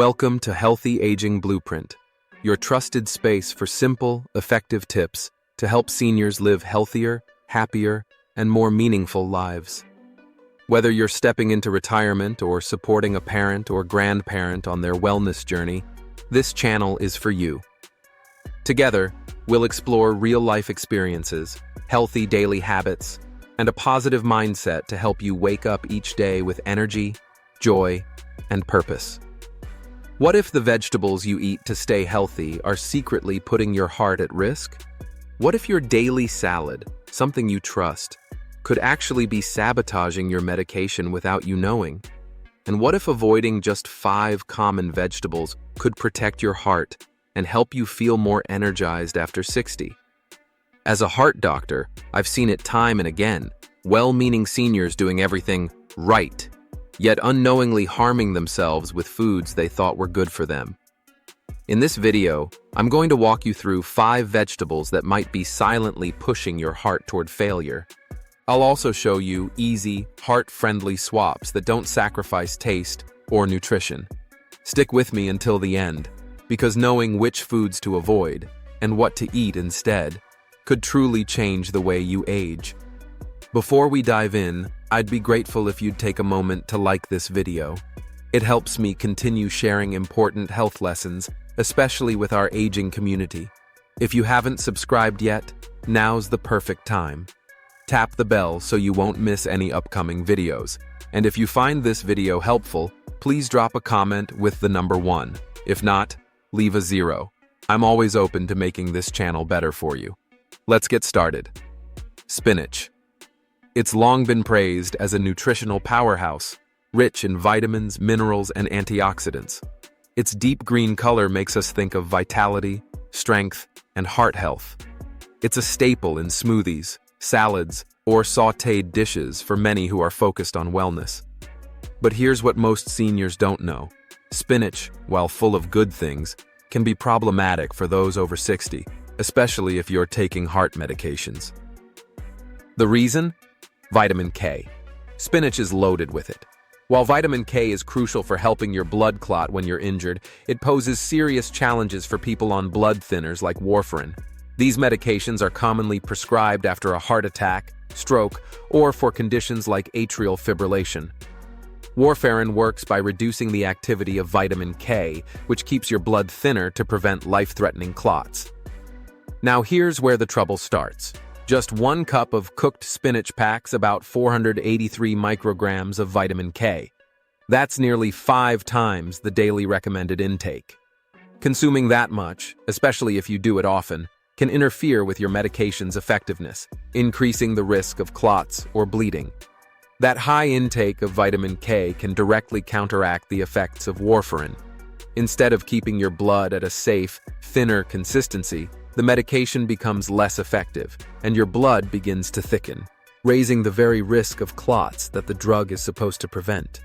Welcome to Healthy Aging Blueprint, your trusted space for simple, effective tips to help seniors live healthier, happier, and more meaningful lives. Whether you're stepping into retirement or supporting a parent or grandparent on their wellness journey, this channel is for you. Together, we'll explore real-life experiences, healthy daily habits, and a positive mindset to help you wake up each day with energy, joy, and purpose. What if the vegetables you eat to stay healthy are secretly putting your heart at risk? What if your daily salad, something you trust, could actually be sabotaging your medication without you knowing? And what if avoiding just 5 common vegetables could protect your heart and help you feel more energized after 60? As a heart doctor, I've seen it time and again, well-meaning seniors doing everything right, yet unknowingly harming themselves with foods they thought were good for them. In this video, I'm going to walk you through 5 vegetables that might be silently pushing your heart toward failure. I'll also show you easy, heart-friendly swaps that don't sacrifice taste or nutrition. Stick with me until the end, because knowing which foods to avoid and what to eat instead could truly change the way you age. Before we dive in, I'd be grateful if you'd take a moment to like this video. It helps me continue sharing important health lessons, especially with our aging community. If you haven't subscribed yet, now's the perfect time. Tap the bell so you won't miss any upcoming videos. And if you find this video helpful, please drop a comment with the number 1. If not, leave a 0. I'm always open to making this channel better for you. Let's get started. Spinach. It's long been praised as a nutritional powerhouse, rich in vitamins, minerals, and antioxidants. Its deep green color makes us think of vitality, strength, and heart health. It's a staple in smoothies, salads, or sautéed dishes for many who are focused on wellness. But here's what most seniors don't know. Spinach, while full of good things, can be problematic for those over 60, especially if you're taking heart medications. The reason? Vitamin K. Spinach is loaded with it. While vitamin K is crucial for helping your blood clot when you're injured, it poses serious challenges for people on blood thinners like warfarin. These medications are commonly prescribed after a heart attack, stroke, or for conditions like atrial fibrillation. Warfarin works by reducing the activity of vitamin K, which keeps your blood thinner to prevent life-threatening clots. Now here's where the trouble starts. Just 1 cup of cooked spinach packs about 483 micrograms of vitamin K. That's nearly 5 times the daily recommended intake. Consuming that much, especially if you do it often, can interfere with your medication's effectiveness, increasing the risk of clots or bleeding. That high intake of vitamin K can directly counteract the effects of warfarin. Instead of keeping your blood at a safe, thinner consistency, the medication becomes less effective, and your blood begins to thicken, raising the very risk of clots that the drug is supposed to prevent.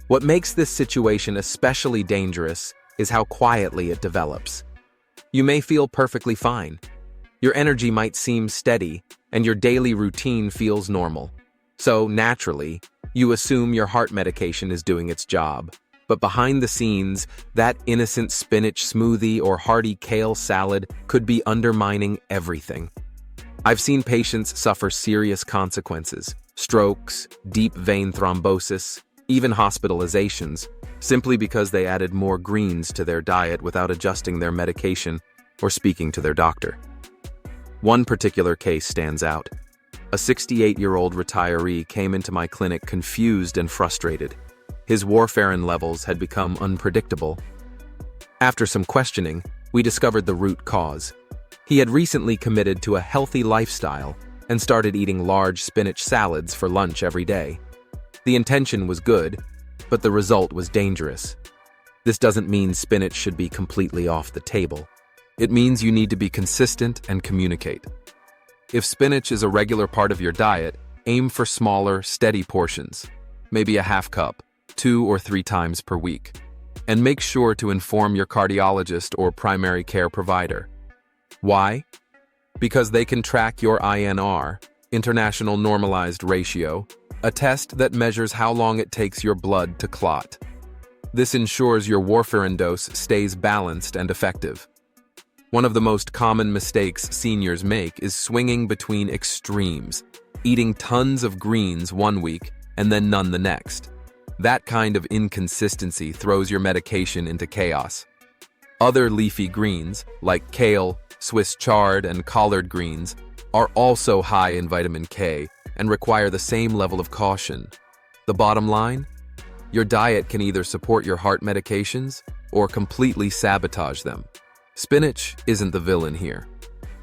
What makes this situation especially dangerous is how quietly it develops. You may feel perfectly fine. Your energy might seem steady, and your daily routine feels normal. So, naturally, you assume your heart medication is doing its job. But behind the scenes, that innocent spinach smoothie or hearty kale salad could be undermining everything. I've seen patients suffer serious consequences, strokes, deep vein thrombosis, even hospitalizations, simply because they added more greens to their diet without adjusting their medication or speaking to their doctor. One particular case stands out. A 68-year-old retiree came into my clinic confused and frustrated. His warfarin levels had become unpredictable. After some questioning, we discovered the root cause. He had recently committed to a healthy lifestyle and started eating large spinach salads for lunch every day. The intention was good, but the result was dangerous. This doesn't mean spinach should be completely off the table. It means you need to be consistent and communicate. If spinach is a regular part of your diet, aim for smaller, steady portions, maybe a half cup, 2 or 3 times per week. And make sure to inform your cardiologist or primary care provider. Why? Because they can track your INR, International Normalized Ratio, a test that measures how long it takes your blood to clot. This ensures your warfarin dose stays balanced and effective. One of the most common mistakes seniors make is swinging between extremes, eating tons of greens one week and then none the next. That kind of inconsistency throws your medication into chaos. Other leafy greens, like kale, Swiss chard, and collard greens, are also high in vitamin K and require the same level of caution. The bottom line? Your diet can either support your heart medications or completely sabotage them. Spinach isn't the villain here,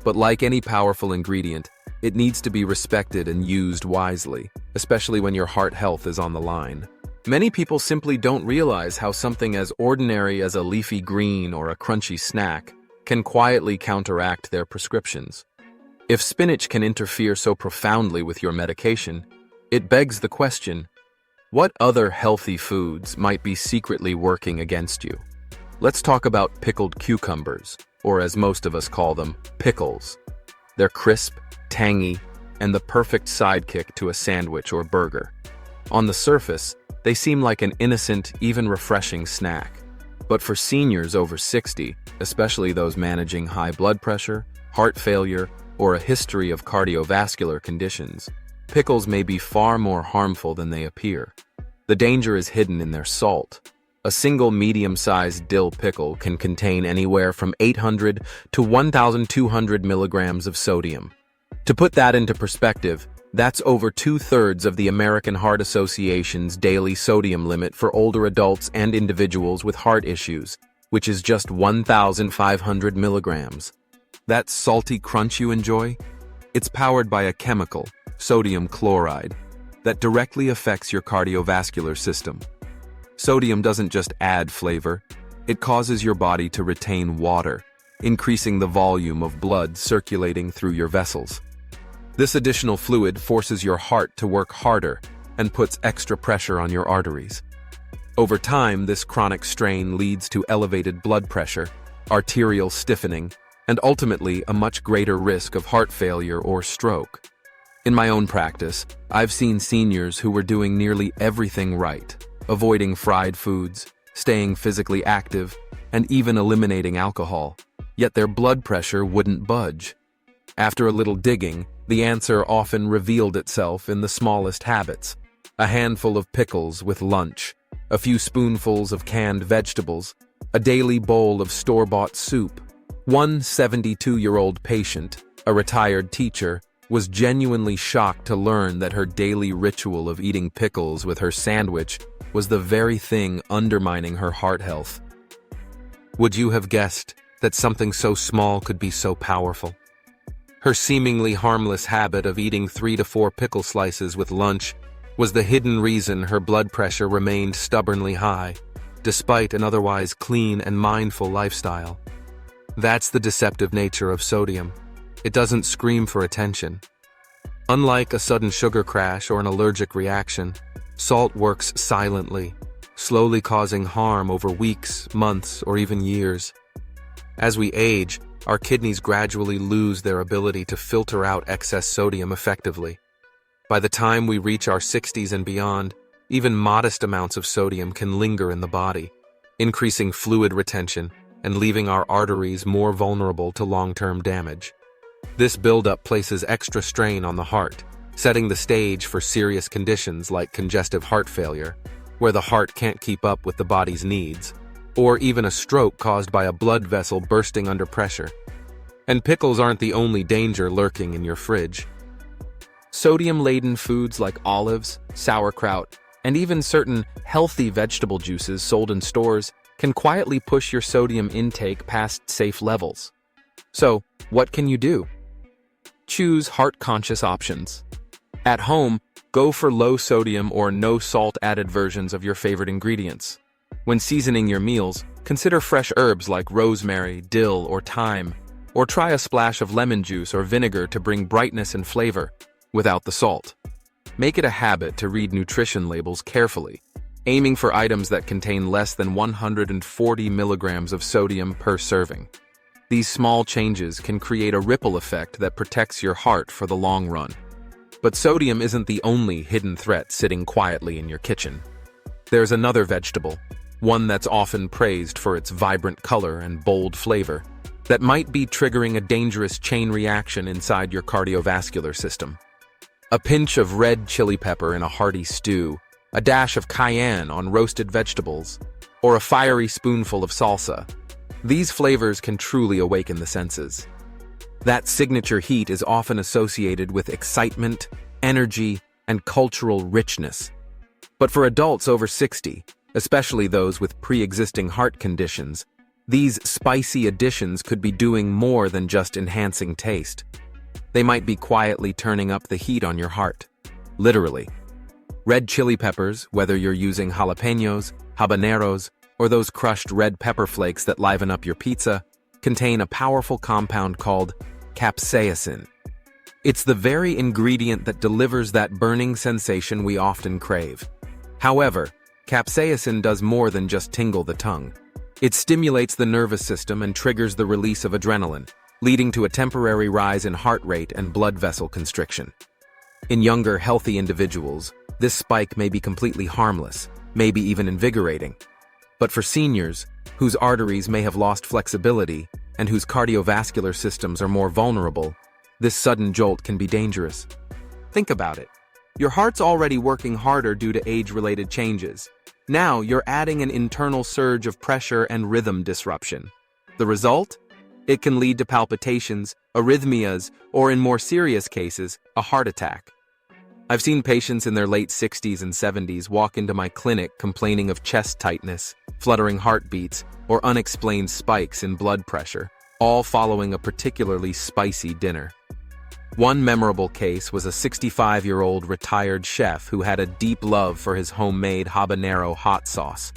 but like any powerful ingredient, it needs to be respected and used wisely, especially when your heart health is on the line. Many people simply don't realize how something as ordinary as a leafy green or a crunchy snack can quietly counteract their prescriptions. If spinach can interfere so profoundly with your medication, it begs the question, what other healthy foods might be secretly working against you? Let's talk about pickled cucumbers, or as most of us call them, pickles. They're crisp, tangy, and the perfect sidekick to a sandwich or burger. On the surface, they seem like an innocent, even refreshing snack. But for seniors over 60, especially those managing high blood pressure, heart failure, or a history of cardiovascular conditions, pickles may be far more harmful than they appear. The danger is hidden in their salt. A single medium-sized dill pickle can contain anywhere from 800 to 1,200 milligrams of sodium. To put that into perspective, that's over 2/3 of the American Heart Association's daily sodium limit for older adults and individuals with heart issues, which is just 1,500 milligrams. That salty crunch you enjoy? It's powered by a chemical, sodium chloride, that directly affects your cardiovascular system. Sodium doesn't just add flavor, it causes your body to retain water, increasing the volume of blood circulating through your vessels. This additional fluid forces your heart to work harder and puts extra pressure on your arteries. Over time, this chronic strain leads to elevated blood pressure, arterial stiffening, and ultimately a much greater risk of heart failure or stroke. In my own practice, I've seen seniors who were doing nearly everything right, avoiding fried foods, staying physically active, and even eliminating alcohol, yet their blood pressure wouldn't budge. After a little digging, the answer often revealed itself in the smallest habits: a handful of pickles with lunch, a few spoonfuls of canned vegetables, a daily bowl of store-bought soup. One 72-year-old patient, a retired teacher, was genuinely shocked to learn that her daily ritual of eating pickles with her sandwich was the very thing undermining her heart health. Would you have guessed that something so small could be so powerful? Her seemingly harmless habit of eating 3 to 4 pickle slices with lunch was the hidden reason her blood pressure remained stubbornly high, despite an otherwise clean and mindful lifestyle. That's the deceptive nature of sodium. It doesn't scream for attention. Unlike a sudden sugar crash or an allergic reaction, salt works silently, slowly causing harm over weeks, months, or even years. As we age, our kidneys gradually lose their ability to filter out excess sodium effectively. By the time we reach our 60s and beyond, even modest amounts of sodium can linger in the body, increasing fluid retention and leaving our arteries more vulnerable to long-term damage. This buildup places extra strain on the heart, setting the stage for serious conditions like congestive heart failure, where the heart can't keep up with the body's needs, or even a stroke caused by a blood vessel bursting under pressure. And pickles aren't the only danger lurking in your fridge. Sodium-laden foods like olives, sauerkraut, and even certain healthy vegetable juices sold in stores can quietly push your sodium intake past safe levels. So, what can you do? Choose heart-conscious options. At home, go for low-sodium or no-salt-added versions of your favorite ingredients. When seasoning your meals, consider fresh herbs like rosemary, dill, or thyme, or try a splash of lemon juice or vinegar to bring brightness and flavor, without the salt. Make it a habit to read nutrition labels carefully, aiming for items that contain less than 140 milligrams of sodium per serving. These small changes can create a ripple effect that protects your heart for the long run. But sodium isn't the only hidden threat sitting quietly in your kitchen. There's another vegetable, one that's often praised for its vibrant color and bold flavor, that might be triggering a dangerous chain reaction inside your cardiovascular system. A pinch of red chili pepper in a hearty stew, a dash of cayenne on roasted vegetables, or a fiery spoonful of salsa. These flavors can truly awaken the senses. That signature heat is often associated with excitement, energy, and cultural richness. But for adults over 60, especially those with pre-existing heart conditions, these spicy additions could be doing more than just enhancing taste. They might be quietly turning up the heat on your heart. Literally. Red chili peppers, whether you're using jalapenos, habaneros, or those crushed red pepper flakes that liven up your pizza, contain a powerful compound called capsaicin. It's the very ingredient that delivers that burning sensation we often crave. However, capsaicin does more than just tingle the tongue. It stimulates the nervous system and triggers the release of adrenaline, leading to a temporary rise in heart rate and blood vessel constriction. In younger, healthy individuals, this spike may be completely harmless, maybe even invigorating. But for seniors, whose arteries may have lost flexibility and whose cardiovascular systems are more vulnerable, this sudden jolt can be dangerous. Think about it. Your heart's already working harder due to age-related changes. Now you're adding an internal surge of pressure and rhythm disruption. The result? It can lead to palpitations, arrhythmias, or in more serious cases, a heart attack. I've seen patients in their late 60s and 70s walk into my clinic complaining of chest tightness, fluttering heartbeats, or unexplained spikes in blood pressure, all following a particularly spicy dinner. One memorable case was a 65-year-old retired chef who had a deep love for his homemade habanero hot sauce.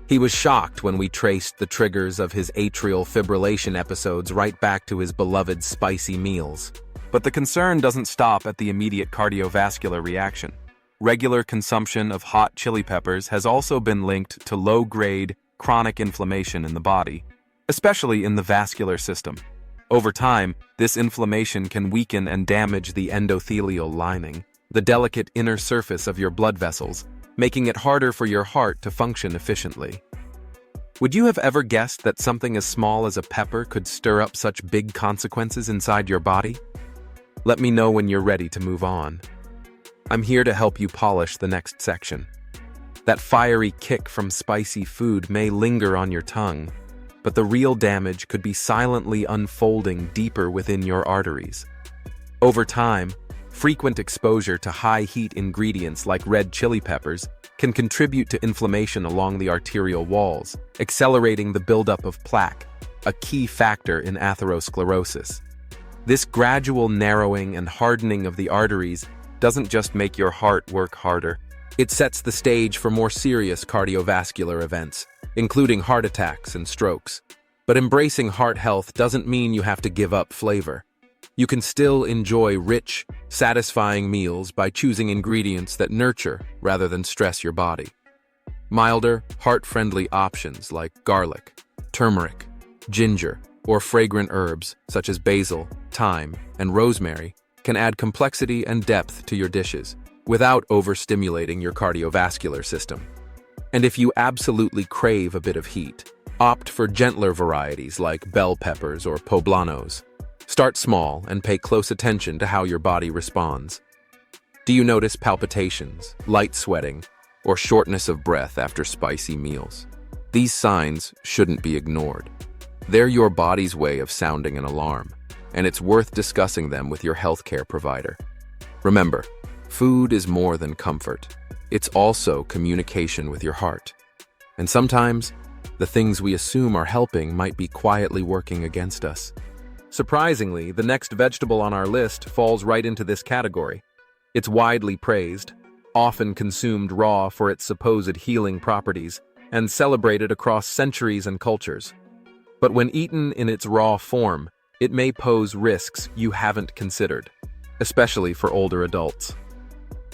He was shocked when we traced the triggers of his atrial fibrillation episodes right back to his beloved spicy meals. But the concern doesn't stop at the immediate cardiovascular reaction. Regular consumption of hot chili peppers has also been linked to low-grade, chronic inflammation in the body, especially in the vascular system. Over time, this inflammation can weaken and damage the endothelial lining, the delicate inner surface of your blood vessels, making it harder for your heart to function efficiently. Would you have ever guessed that something as small as a pepper could stir up such big consequences inside your body? Let me know when you're ready to move on. I'm here to help you polish the next section. That fiery kick from spicy food may linger on your tongue, but the real damage could be silently unfolding deeper within your arteries. Over time, frequent exposure to high-heat ingredients like red chili peppers can contribute to inflammation along the arterial walls, accelerating the buildup of plaque, a key factor in atherosclerosis. This gradual narrowing and hardening of the arteries doesn't just make your heart work harder, it sets the stage for more serious cardiovascular events, including heart attacks and strokes. But embracing heart health doesn't mean you have to give up flavor. You can still enjoy rich, satisfying meals by choosing ingredients that nurture rather than stress your body. Milder, heart-friendly options like garlic, turmeric, ginger, or fragrant herbs such as basil, thyme, and rosemary can add complexity and depth to your dishes without overstimulating your cardiovascular system. And if you absolutely crave a bit of heat, opt for gentler varieties like bell peppers or poblanos. Start small and pay close attention to how your body responds. Do you notice palpitations, light sweating, or shortness of breath after spicy meals? These signs shouldn't be ignored. They're your body's way of sounding an alarm, and it's worth discussing them with your healthcare provider. Remember, food is more than comfort. It's also communication with your heart. And sometimes, the things we assume are helping might be quietly working against us. Surprisingly, the next vegetable on our list falls right into this category. It's widely praised, often consumed raw for its supposed healing properties, and celebrated across centuries and cultures. But when eaten in its raw form, it may pose risks you haven't considered, especially for older adults.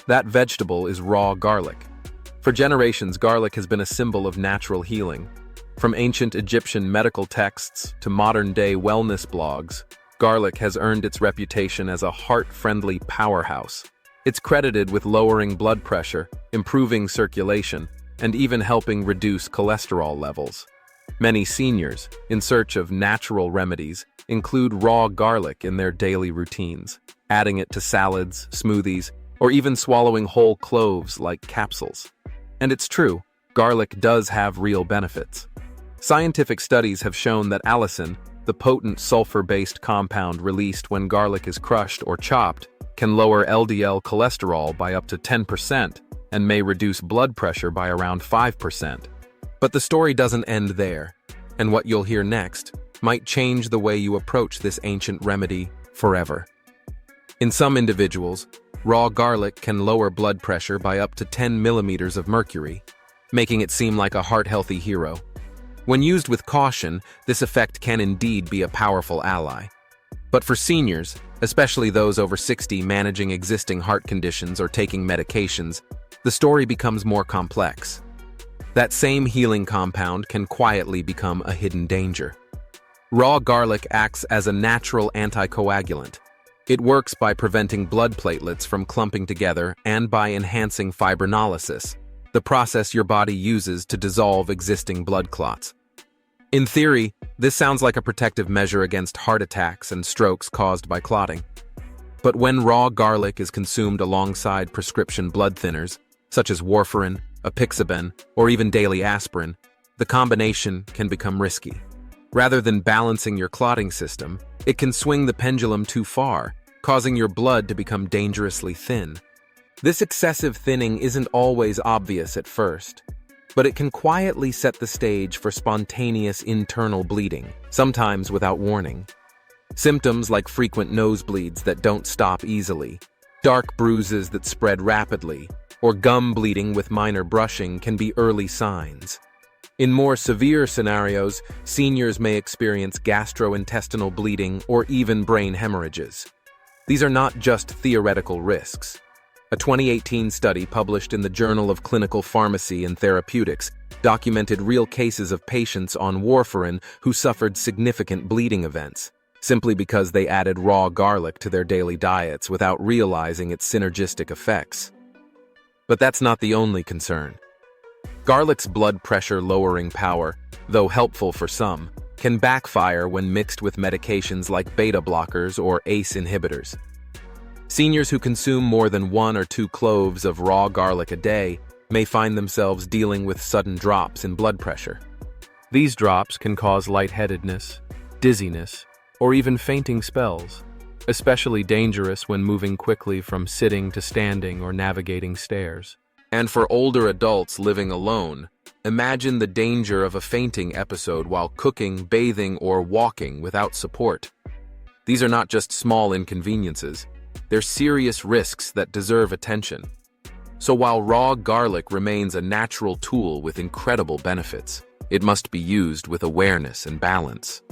That vegetable is raw garlic. For generations, garlic has been a symbol of natural healing. From ancient Egyptian medical texts to modern-day wellness blogs, garlic has earned its reputation as a heart-friendly powerhouse. It's credited with lowering blood pressure, improving circulation, and even helping reduce cholesterol levels. Many seniors, in search of natural remedies, include raw garlic in their daily routines, adding it to salads, smoothies, or even swallowing whole cloves like capsules. And it's true, garlic does have real benefits. Scientific studies have shown that allicin, the potent sulfur-based compound released when garlic is crushed or chopped, can lower LDL cholesterol by up to 10% and may reduce blood pressure by around 5%. But the story doesn't end there, and what you'll hear next might change the way you approach this ancient remedy forever. In some individuals, raw garlic can lower blood pressure by up to 10 millimeters of mercury, making it seem like a heart-healthy hero. When used with caution, this effect can indeed be a powerful ally. But for seniors, especially those over 60 managing existing heart conditions or taking medications, the story becomes more complex. That same healing compound can quietly become a hidden danger. Raw garlic acts as a natural anticoagulant. It works by preventing blood platelets from clumping together and by enhancing fibrinolysis, the process your body uses to dissolve existing blood clots. In theory, this sounds like a protective measure against heart attacks and strokes caused by clotting. But when raw garlic is consumed alongside prescription blood thinners, such as warfarin, apixaban, or even daily aspirin, the combination can become risky. Rather than balancing your clotting system, it can swing the pendulum too far, causing your blood to become dangerously thin. This excessive thinning isn't always obvious at first, but it can quietly set the stage for spontaneous internal bleeding, sometimes without warning. Symptoms like frequent nosebleeds that don't stop easily, dark bruises that spread rapidly, or gum bleeding with minor brushing can be early signs. In more severe scenarios, seniors may experience gastrointestinal bleeding or even brain hemorrhages. These are not just theoretical risks. A 2018 study published in the Journal of Clinical Pharmacy and Therapeutics documented real cases of patients on warfarin who suffered significant bleeding events, simply because they added raw garlic to their daily diets without realizing its synergistic effects. But that's not the only concern. Garlic's blood pressure lowering power, though helpful for some, can backfire when mixed with medications like beta blockers or ACE inhibitors. Seniors who consume more than 1 or 2 cloves of raw garlic a day may find themselves dealing with sudden drops in blood pressure. These drops can cause lightheadedness, dizziness, or even fainting spells, especially dangerous when moving quickly from sitting to standing or navigating stairs. And for older adults living alone, imagine the danger of a fainting episode while cooking, bathing, or walking without support. These are not just small inconveniences, they're serious risks that deserve attention. So while raw garlic remains a natural tool with incredible benefits, it must be used with awareness and balance.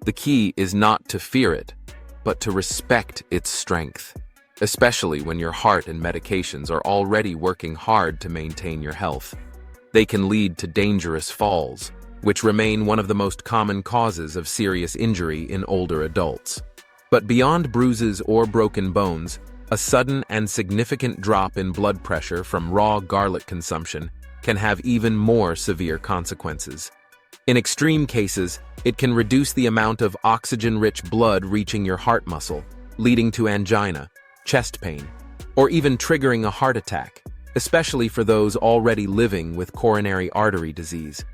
The key is not to fear it, but to respect its strength, especially when your heart and medications are already working hard to maintain your health. They can lead to dangerous falls, which remain one of the most common causes of serious injury in older adults. But beyond bruises or broken bones, a sudden and significant drop in blood pressure from raw garlic consumption can have even more severe consequences. In extreme cases, it can reduce the amount of oxygen-rich blood reaching your heart muscle, leading to angina, chest pain, or even triggering a heart attack, especially for those already living with coronary artery disease.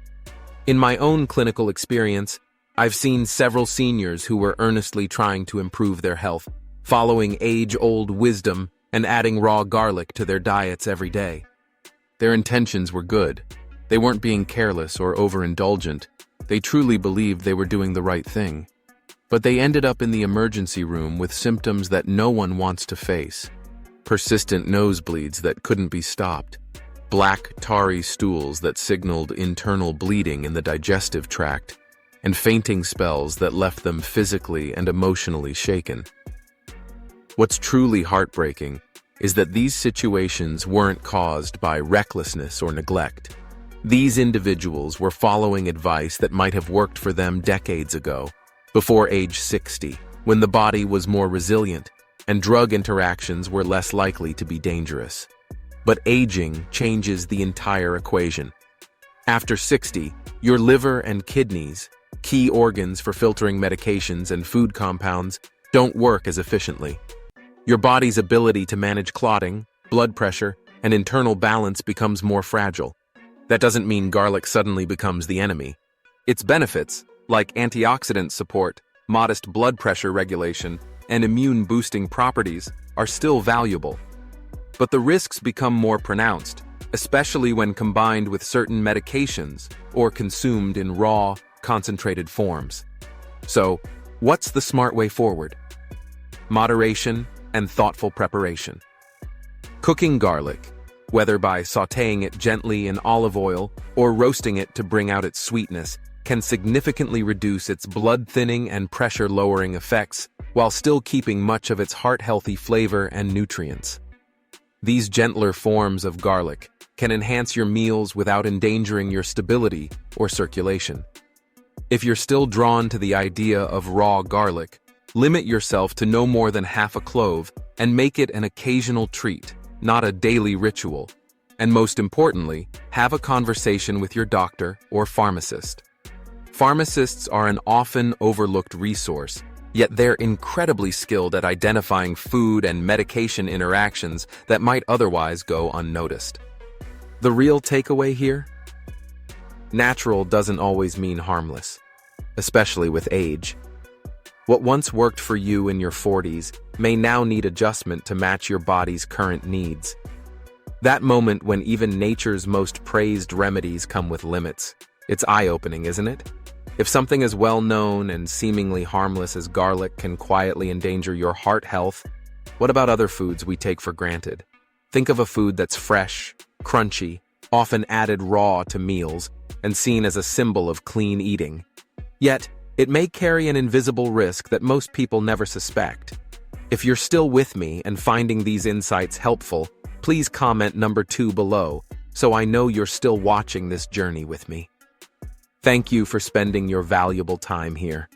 In my own clinical experience, I've seen several seniors who were earnestly trying to improve their health, following age-old wisdom and adding raw garlic to their diets every day. Their intentions were good. They weren't being careless or overindulgent. They truly believed they were doing the right thing. But they ended up in the emergency room with symptoms that no one wants to face. Persistent nosebleeds that couldn't be stopped. Black, tarry stools that signaled internal bleeding in the digestive tract. And fainting spells that left them physically and emotionally shaken. What's truly heartbreaking is that these situations weren't caused by recklessness or neglect. These individuals were following advice that might have worked for them decades ago, before age 60, when the body was more resilient and drug interactions were less likely to be dangerous. but aging changes the entire equation. After 60, your liver and kidneys, key organs for filtering medications and food compounds, don't work as efficiently. Your body's ability to manage clotting, blood pressure, and internal balance becomes more fragile. That doesn't mean garlic suddenly becomes the enemy. Its benefits, like antioxidant support, modest blood pressure regulation, and immune-boosting properties, are still valuable. But the risks become more pronounced, especially when combined with certain medications or consumed in raw, concentrated forms. So, what's the smart way forward? Moderation and thoughtful preparation. Cooking garlic, whether by sautéing it gently in olive oil or roasting it to bring out its sweetness, can significantly reduce its blood-thinning and pressure-lowering effects while still keeping much of its heart-healthy flavor and nutrients. These gentler forms of garlic can enhance your meals without endangering your stability or circulation. If you're still drawn to the idea of raw garlic, limit yourself to no more than half a clove and make it an occasional treat, not a daily ritual. And most importantly, have a conversation with your doctor or pharmacist. Pharmacists are an often overlooked resource, yet they're incredibly skilled at identifying food and medication interactions that might otherwise go unnoticed. The real takeaway here? Natural doesn't always mean harmless, especially with age. What once worked for you in your 40s may now need adjustment to match your body's current needs. That moment when even nature's most praised remedies come with limits. It's eye-opening, isn't it? If something as well-known and seemingly harmless as garlic can quietly endanger your heart health, what about other foods we take for granted? Think of a food that's fresh, crunchy, often added raw to meals, and seen as a symbol of clean eating. Yet, it may carry an invisible risk that most people never suspect. If you're still with me and finding these insights helpful, please comment number 2 below, so I know you're still watching this journey with me. Thank you for spending your valuable time here.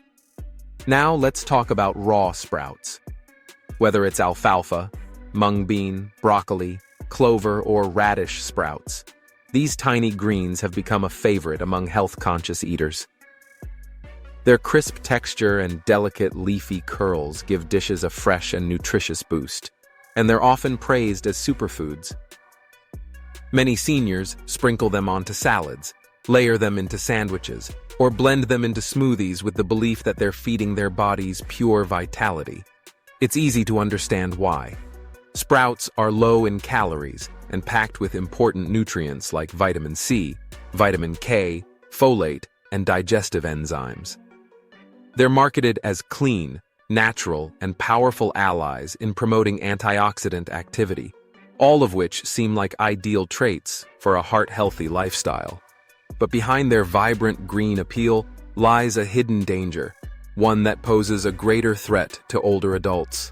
Now let's talk about raw sprouts. Whether it's alfalfa, mung bean, broccoli, clover, or radish sprouts, these tiny greens have become a favorite among health-conscious eaters. Their crisp texture and delicate leafy curls give dishes a fresh and nutritious boost, and they're often praised as superfoods. Many seniors sprinkle them onto salads, layer them into sandwiches, or blend them into smoothies with the belief that they're feeding their bodies pure vitality. It's easy to understand why. Sprouts are low in calories and packed with important nutrients like vitamin C, vitamin K, folate, and digestive enzymes. They're marketed as clean, natural, and powerful allies in promoting antioxidant activity, all of which seem like ideal traits for a heart-healthy lifestyle. But behind their vibrant green appeal lies a hidden danger, one that poses a greater threat to older adults.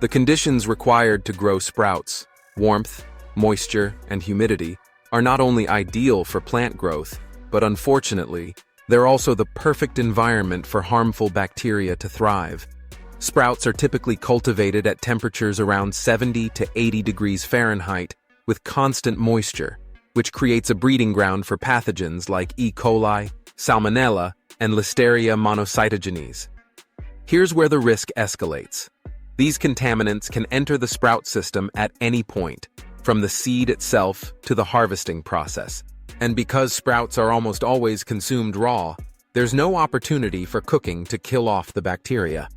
The conditions required to grow sprouts, warmth, moisture, and humidity, are not only ideal for plant growth, but unfortunately, they're also the perfect environment for harmful bacteria to thrive. Sprouts are typically cultivated at temperatures around 70 to 80 degrees Fahrenheit with constant moisture, which creates a breeding ground for pathogens like E. coli, Salmonella, and Listeria monocytogenes. Here's where the risk escalates. These contaminants can enter the sprout system at any point, from the seed itself to the harvesting process. And because sprouts are almost always consumed raw, there's no opportunity for cooking to kill off the bacteria.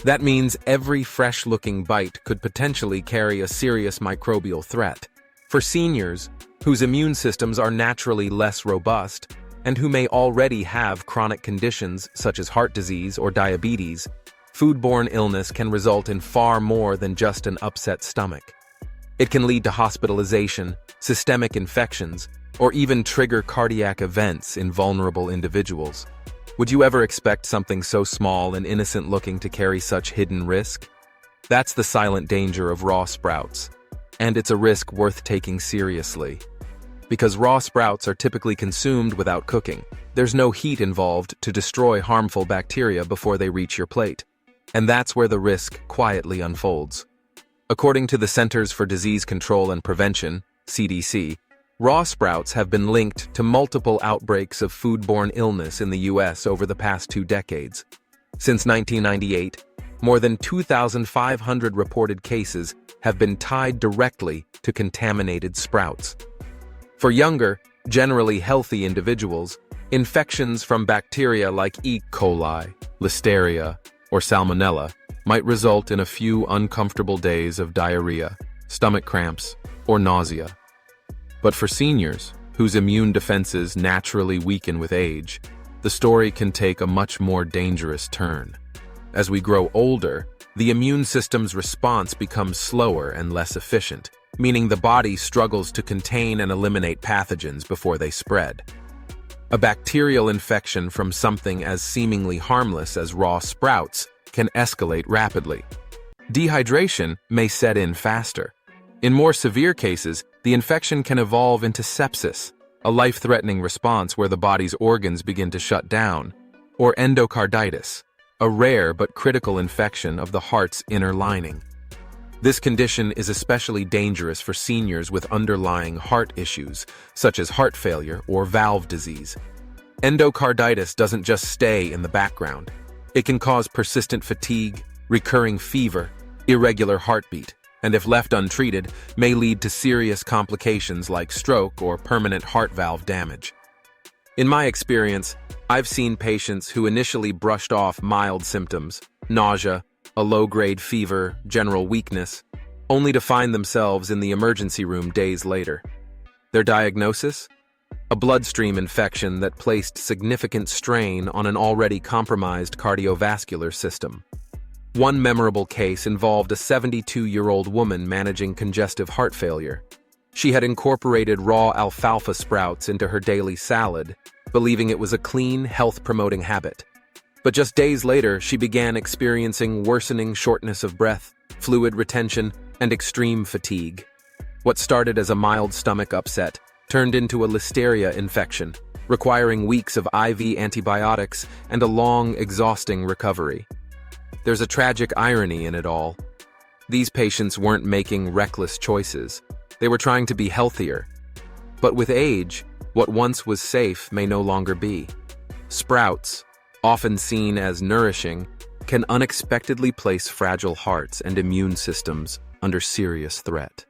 That means every fresh-looking bite could potentially carry a serious microbial threat. For seniors, whose immune systems are naturally less robust, and who may already have chronic conditions such as heart disease or diabetes, foodborne illness can result in far more than just an upset stomach. It can lead to hospitalization, systemic infections, or even trigger cardiac events in vulnerable individuals. Would you ever expect something so small and innocent-looking to carry such hidden risk? That's the silent danger of raw sprouts, and it's a risk worth taking seriously. Because raw sprouts are typically consumed without cooking, there's no heat involved to destroy harmful bacteria before they reach your plate. And that's where the risk quietly unfolds. According to the Centers for Disease Control and Prevention, CDC, raw sprouts have been linked to multiple outbreaks of foodborne illness in the U.S. over the past 2 decades. Since 1998, more than 2,500 reported cases have been tied directly to contaminated sprouts. For younger, generally healthy individuals, infections from bacteria like E. coli, Listeria, or Salmonella might result in a few uncomfortable days of diarrhea, stomach cramps, or nausea. But for seniors, whose immune defenses naturally weaken with age, the story can take a much more dangerous turn. As we grow older, the immune system's response becomes slower and less efficient, meaning the body struggles to contain and eliminate pathogens before they spread. A bacterial infection from something as seemingly harmless as raw sprouts can escalate rapidly. Dehydration may set in faster. In more severe cases, the infection can evolve into sepsis, a life-threatening response where the body's organs begin to shut down, or endocarditis, a rare but critical infection of the heart's inner lining. This condition is especially dangerous for seniors with underlying heart issues, such as heart failure or valve disease. Endocarditis doesn't just stay in the background. It can cause persistent fatigue, recurring fever, irregular heartbeat, and if left untreated, may lead to serious complications like stroke or permanent heart valve damage. In my experience, I've seen patients who initially brushed off mild symptoms, nausea, a low-grade fever, general weakness, only to find themselves in the emergency room days later. Their diagnosis? A bloodstream infection that placed significant strain on an already compromised cardiovascular system. One memorable case involved a 72-year-old woman managing congestive heart failure. She had incorporated raw alfalfa sprouts into her daily salad, believing it was a clean, health-promoting habit. But just days later, she began experiencing worsening shortness of breath, fluid retention, and extreme fatigue. What started as a mild stomach upset turned into a Listeria infection, requiring weeks of IV antibiotics and a long, exhausting recovery. There's a tragic irony in it all. These patients weren't making reckless choices. They were trying to be healthier. But with age, what once was safe may no longer be. Sprouts, often seen as nourishing, can unexpectedly place fragile hearts and immune systems under serious threat.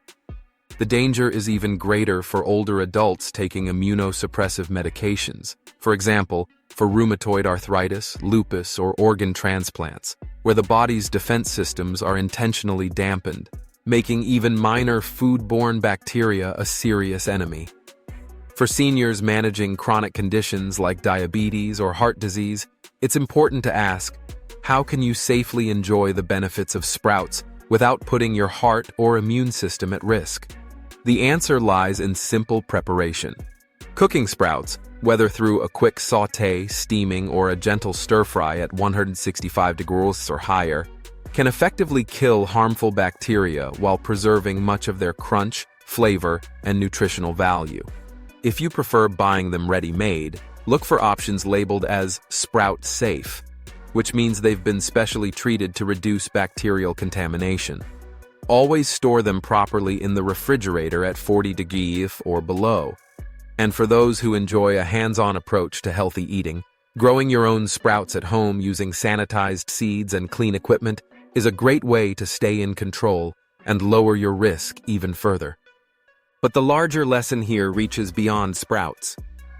The danger is even greater for older adults taking immunosuppressive medications, for example, for rheumatoid arthritis, lupus, or organ transplants, where the body's defense systems are intentionally dampened, making even minor foodborne bacteria a serious enemy. For seniors managing chronic conditions like diabetes or heart disease, it's important to ask, how can you safely enjoy the benefits of sprouts without putting your heart or immune system at risk? The answer lies in simple preparation. Cooking sprouts, whether through a quick sauté, steaming, or a gentle stir-fry at 165 degrees or higher, can effectively kill harmful bacteria while preserving much of their crunch, flavor, and nutritional value. If you prefer buying them ready-made, look for options labeled as Sprout Safe, which means they've been specially treated to reduce bacterial contamination. Always store them properly in the refrigerator at 40 degrees or below. And for those who enjoy a hands-on approach to healthy eating, growing your own sprouts at home using sanitized seeds and clean equipment is a great way to stay in control and lower your risk even further. But the larger lesson here reaches beyond sprouts.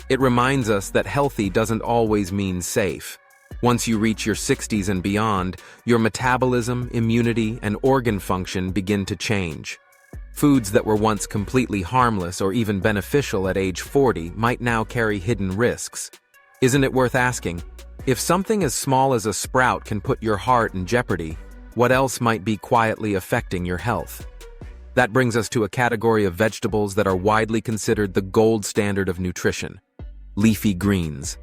It reminds us that healthy doesn't always mean safe. Once you reach your 60s and beyond, your metabolism, immunity, and organ function begin to change. Foods that were once completely harmless or even beneficial at age 40 might now carry hidden risks. Isn't it worth asking, if something as small as a sprout can put your heart in jeopardy, what else might be quietly affecting your health? That brings us to a category of vegetables that are widely considered the gold standard of nutrition: leafy greens.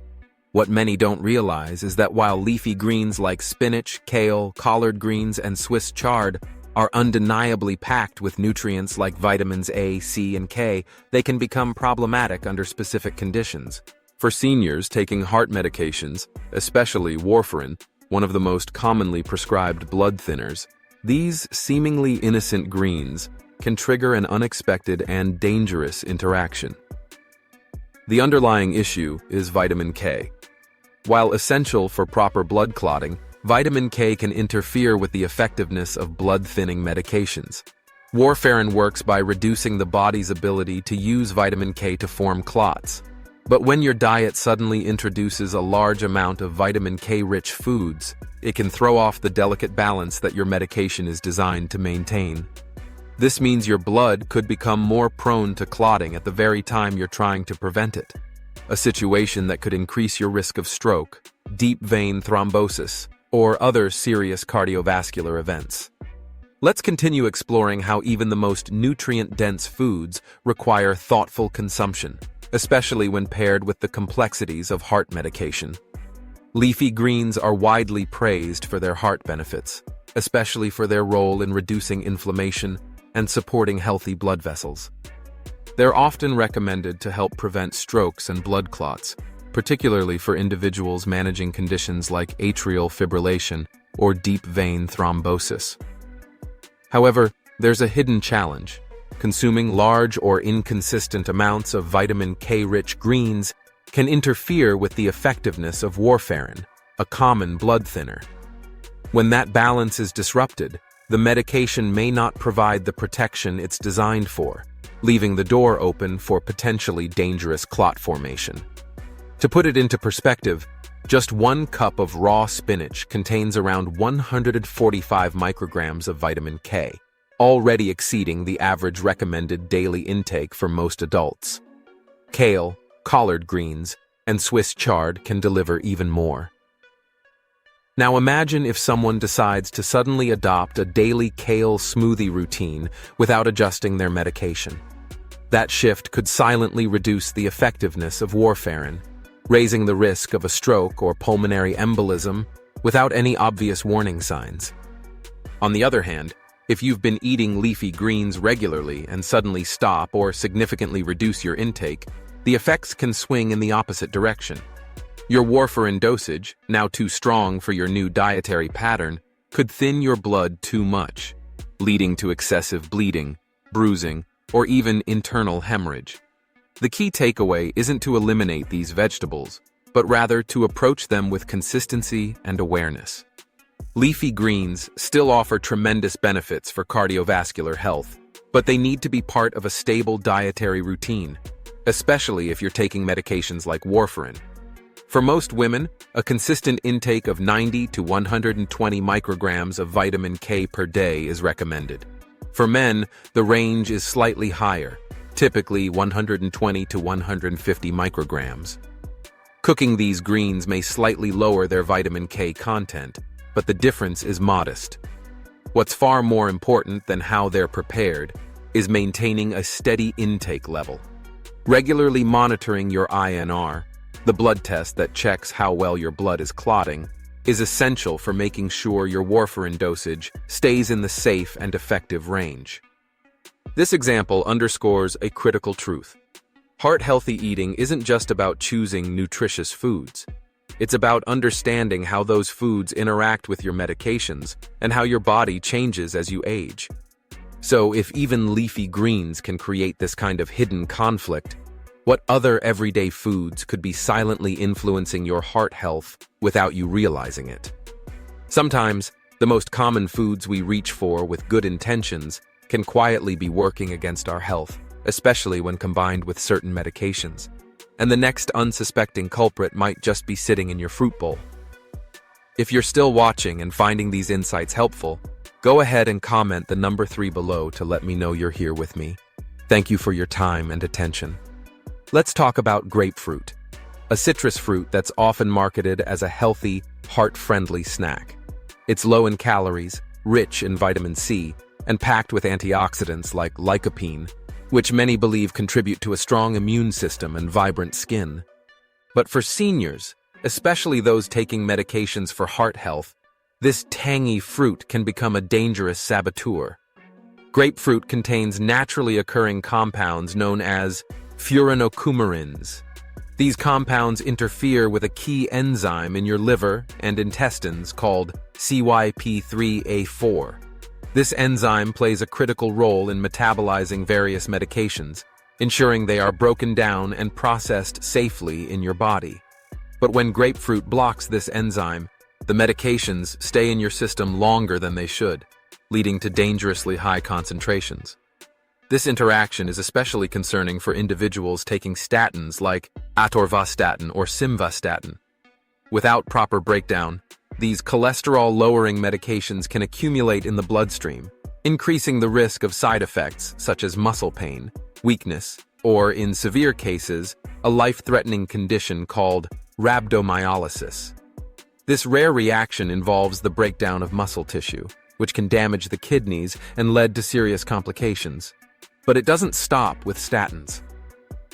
What many don't realize is that while leafy greens like spinach, kale, collard greens, and Swiss chard are undeniably packed with nutrients like vitamins A, C, and K, they can become problematic under specific conditions. For seniors taking heart medications, especially warfarin, one of the most commonly prescribed blood thinners, These seemingly innocent greens can trigger an unexpected and dangerous interaction. The underlying issue is vitamin K. While essential for proper blood clotting, vitamin K can interfere with the effectiveness of blood-thinning medications. Warfarin works by reducing the body's ability to use vitamin K to form clots. But when your diet suddenly introduces a large amount of vitamin K-rich foods, it can throw off the delicate balance that your medication is designed to maintain. This means your blood could become more prone to clotting at the very time you're trying to prevent it, a situation that could increase your risk of stroke, deep vein thrombosis, or other serious cardiovascular events. Let's continue exploring how even the most nutrient-dense foods require thoughtful consumption, especially when paired with the complexities of heart medication. Leafy greens are widely praised for their heart benefits, especially for their role in reducing inflammation and supporting healthy blood vessels. They're often recommended to help prevent strokes and blood clots, particularly for individuals managing conditions like atrial fibrillation or deep vein thrombosis. However, there's a hidden challenge. Consuming large or inconsistent amounts of vitamin K-rich greens can interfere with the effectiveness of warfarin, a common blood thinner. When that balance is disrupted, the medication may not provide the protection it's designed for, leaving the door open for potentially dangerous clot formation. To put it into perspective, just 1 cup of raw spinach contains around 145 micrograms of vitamin K, already exceeding the average recommended daily intake for most adults. Kale, collard greens, and Swiss chard can deliver even more. Now imagine if someone decides to suddenly adopt a daily kale smoothie routine without adjusting their medication. That shift could silently reduce the effectiveness of warfarin, raising the risk of a stroke or pulmonary embolism without any obvious warning signs. On the other hand, if you've been eating leafy greens regularly and suddenly stop or significantly reduce your intake, the effects can swing in the opposite direction. Your warfarin dosage, now too strong for your new dietary pattern, could thin your blood too much, leading to excessive bleeding, bruising, or even internal hemorrhage. The key takeaway isn't to eliminate these vegetables, but rather to approach them with consistency and awareness. Leafy greens still offer tremendous benefits for cardiovascular health, but they need to be part of a stable dietary routine, especially if you're taking medications like warfarin. For most women, a consistent intake of 90 to 120 micrograms of vitamin K per day is recommended. For men, the range is slightly higher, typically 120 to 150 micrograms. Cooking these greens may slightly lower their vitamin K content, but the difference is modest. What's far more important than how they're prepared is maintaining a steady intake level. Regularly monitoring your INR, the blood test that checks how well your blood is clotting, is essential for making sure your warfarin dosage stays in the safe and effective range. This example underscores a critical truth. Heart-healthy eating isn't just about choosing nutritious foods. It's about understanding how those foods interact with your medications and how your body changes as you age. So if even leafy greens can create this kind of hidden conflict, what other everyday foods could be silently influencing your heart health without you realizing it? Sometimes, the most common foods we reach for with good intentions can quietly be working against our health, especially when combined with certain medications. And the next unsuspecting culprit might just be sitting in your fruit bowl. If you're still watching and finding these insights helpful, go ahead and comment the number 3 below to let me know you're here with me. Thank you for your time and attention. Let's talk about grapefruit, a citrus fruit that's often marketed as a healthy, heart-friendly snack. It's low in calories, rich in vitamin C, and packed with antioxidants like lycopene, which many believe contribute to a strong immune system and vibrant skin. But for seniors, especially those taking medications for heart health, this tangy fruit can become a dangerous saboteur. Grapefruit contains naturally occurring compounds known as furanocoumarins. These compounds interfere with a key enzyme in your liver and intestines called CYP3A4. This enzyme plays a critical role in metabolizing various medications, ensuring they are broken down and processed safely in your body. But when grapefruit blocks this enzyme, the medications stay in your system longer than they should, leading to dangerously high concentrations. This interaction is especially concerning for individuals taking statins like atorvastatin or simvastatin. Without proper breakdown, these cholesterol-lowering medications can accumulate in the bloodstream, increasing the risk of side effects such as muscle pain, weakness, or, in severe cases, a life-threatening condition called rhabdomyolysis. This rare reaction involves the breakdown of muscle tissue, which can damage the kidneys and lead to serious complications. But it doesn't stop with statins.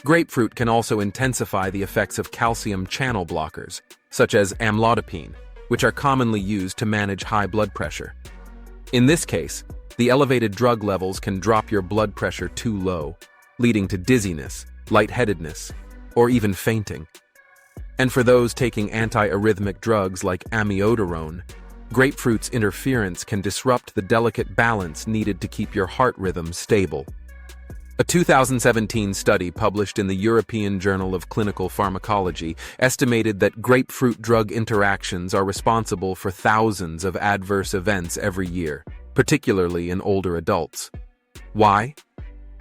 Grapefruit can also intensify the effects of calcium channel blockers, such as amlodipine, which are commonly used to manage high blood pressure. In this case, the elevated drug levels can drop your blood pressure too low, leading to dizziness, lightheadedness, or even fainting. And for those taking anti-arrhythmic drugs like amiodarone, grapefruit's interference can disrupt the delicate balance needed to keep your heart rhythm stable. A 2017 study published in the European Journal of Clinical Pharmacology estimated that grapefruit drug interactions are responsible for thousands of adverse events every year, particularly in older adults. Why?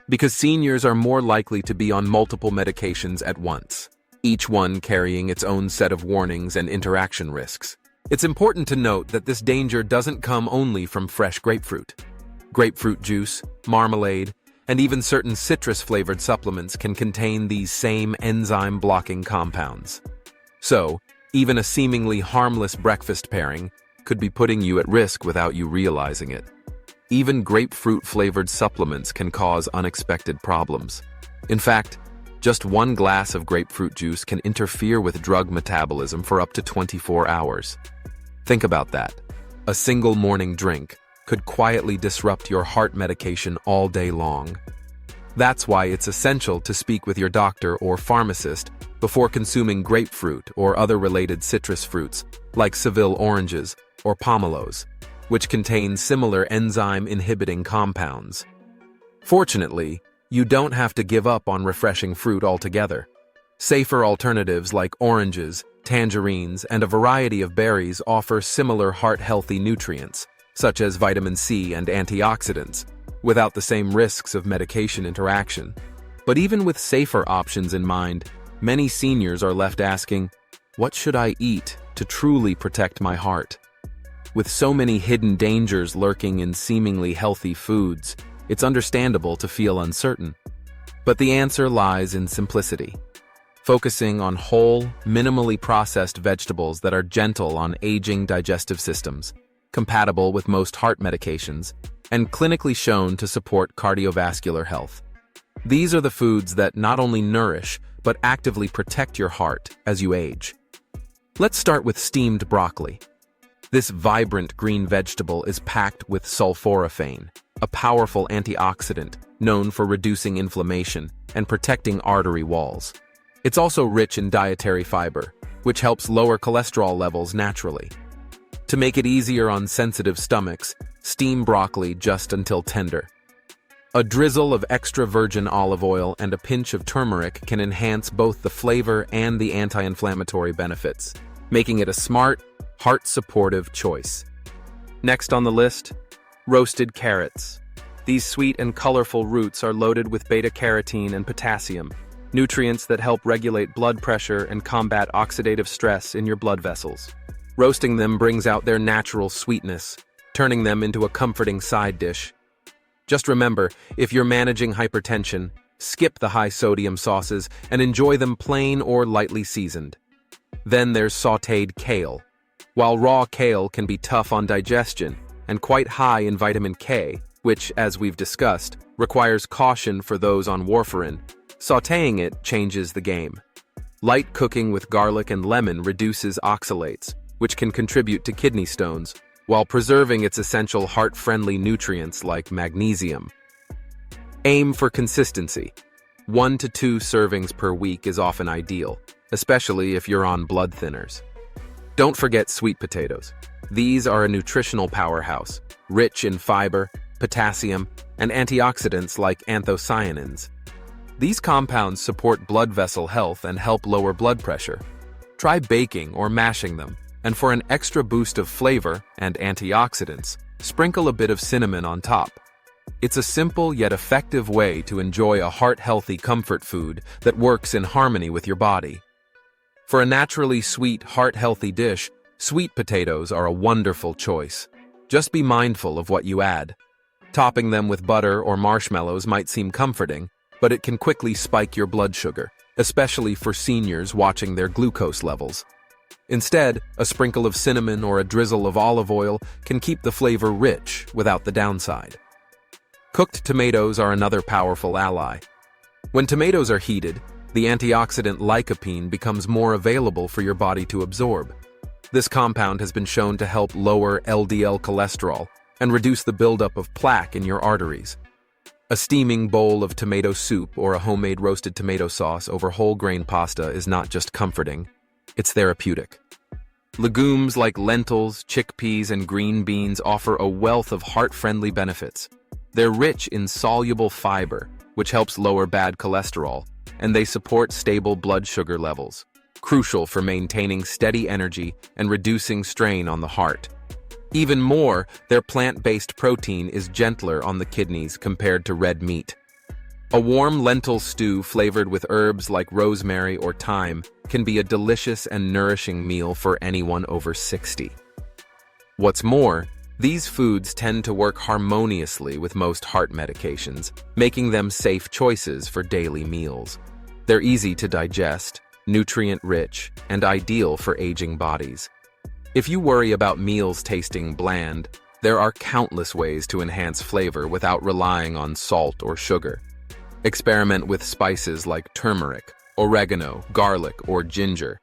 Because seniors are more likely to be on multiple medications at once, each one carrying its own set of warnings and interaction risks. It's important to note that this danger doesn't come only from fresh grapefruit. Grapefruit juice, marmalade, and even certain citrus-flavored supplements can contain these same enzyme-blocking compounds. So, even a seemingly harmless breakfast pairing could be putting you at risk without you realizing it. Even grapefruit-flavored supplements can cause unexpected problems. In fact, just one glass of grapefruit juice can interfere with drug metabolism for up to 24 hours. Think about that. A single morning drink could quietly disrupt your heart medication all day long. That's why it's essential to speak with your doctor or pharmacist before consuming grapefruit or other related citrus fruits like Seville oranges or pomelos, which contain similar enzyme-inhibiting compounds. Fortunately, you don't have to give up on refreshing fruit altogether. Safer alternatives like oranges, tangerines, and a variety of berries offer similar heart-healthy nutrients, such as vitamin C and antioxidants, without the same risks of medication interaction. But even with safer options in mind, many seniors are left asking, what should I eat to truly protect my heart? With so many hidden dangers lurking in seemingly healthy foods, it's understandable to feel uncertain. But the answer lies in simplicity. Focusing on whole, minimally processed vegetables that are gentle on aging digestive systems, compatible with most heart medications, and clinically shown to support cardiovascular health. These are the foods that not only nourish, but actively protect your heart as you age. Let's start with steamed broccoli. This vibrant green vegetable is packed with sulforaphane, a powerful antioxidant known for reducing inflammation and protecting artery walls. It's also rich in dietary fiber, which helps lower cholesterol levels naturally. To make it easier on sensitive stomachs, steam broccoli just until tender. A drizzle of extra virgin olive oil and a pinch of turmeric can enhance both the flavor and the anti-inflammatory benefits, making it a smart, heart-supportive choice. Next on the list, roasted carrots. These sweet and colorful roots are loaded with beta-carotene and potassium, nutrients that help regulate blood pressure and combat oxidative stress in your blood vessels. Roasting them brings out their natural sweetness, turning them into a comforting side dish. Just remember, if you're managing hypertension, skip the high-sodium sauces and enjoy them plain or lightly seasoned. Then there's sautéed kale. While raw kale can be tough on digestion and quite high in vitamin K, which, as we've discussed, requires caution for those on warfarin, sautéing it changes the game. Light cooking with garlic and lemon reduces oxalates, which can contribute to kidney stones, while preserving its essential heart-friendly nutrients like magnesium. Aim for consistency. 1 to 2 servings per week is often ideal, especially if you're on blood thinners. Don't forget sweet potatoes. These are a nutritional powerhouse, rich in fiber, potassium, and antioxidants like anthocyanins. These compounds support blood vessel health and help lower blood pressure. Try baking or mashing them, and for an extra boost of flavor and antioxidants, sprinkle a bit of cinnamon on top. It's a simple yet effective way to enjoy a heart-healthy comfort food that works in harmony with your body. For a naturally sweet, heart-healthy dish, sweet potatoes are a wonderful choice. Just be mindful of what you add. Topping them with butter or marshmallows might seem comforting, but it can quickly spike your blood sugar, especially for seniors watching their glucose levels. Instead, a sprinkle of cinnamon or a drizzle of olive oil can keep the flavor rich without the downside. Cooked tomatoes are another powerful ally. When tomatoes are heated, the antioxidant lycopene becomes more available for your body to absorb. This compound has been shown to help lower LDL cholesterol and reduce the buildup of plaque in your arteries. A steaming bowl of tomato soup or a homemade roasted tomato sauce over whole grain pasta is not just comforting, it's therapeutic. Legumes like lentils, chickpeas, and green beans offer a wealth of heart-friendly benefits. They're rich in soluble fiber, which helps lower bad cholesterol, and they support stable blood sugar levels, crucial for maintaining steady energy and reducing strain on the heart. Even more, their plant-based protein is gentler on the kidneys compared to red meat. A warm lentil stew flavored with herbs like rosemary or thyme can be a delicious and nourishing meal for anyone over 60. What's more, these foods tend to work harmoniously with most heart medications, making them safe choices for daily meals. They're easy to digest, nutrient-rich, and ideal for aging bodies. If you worry about meals tasting bland, there are countless ways to enhance flavor without relying on salt or sugar. Experiment with spices like turmeric, oregano, garlic, or ginger.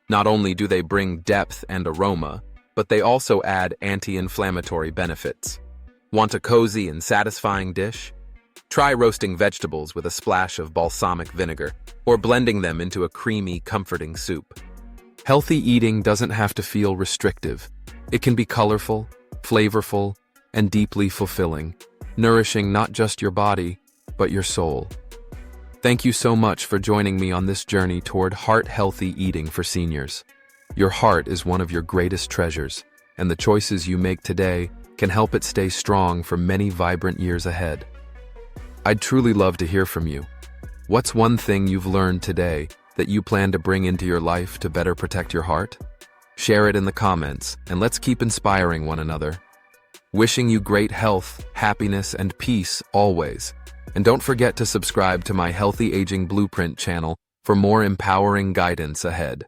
Not only do they bring depth and aroma, but they also add anti-inflammatory benefits. Want a cozy and satisfying dish? Try roasting vegetables with a splash of balsamic vinegar, or blending them into a creamy, comforting soup. Healthy eating doesn't have to feel restrictive. It can be colorful, flavorful, and deeply fulfilling, nourishing not just your body, but your soul. Thank you so much for joining me on this journey toward heart-healthy eating for seniors. Your heart is one of your greatest treasures, and the choices you make today can help it stay strong for many vibrant years ahead. I'd truly love to hear from you. What's one thing you've learned today that you plan to bring into your life to better protect your heart? Share it in the comments, and let's keep inspiring one another. Wishing you great health, happiness, and peace always. And don't forget to subscribe to my Healthy Aging Blueprint channel for more empowering guidance ahead.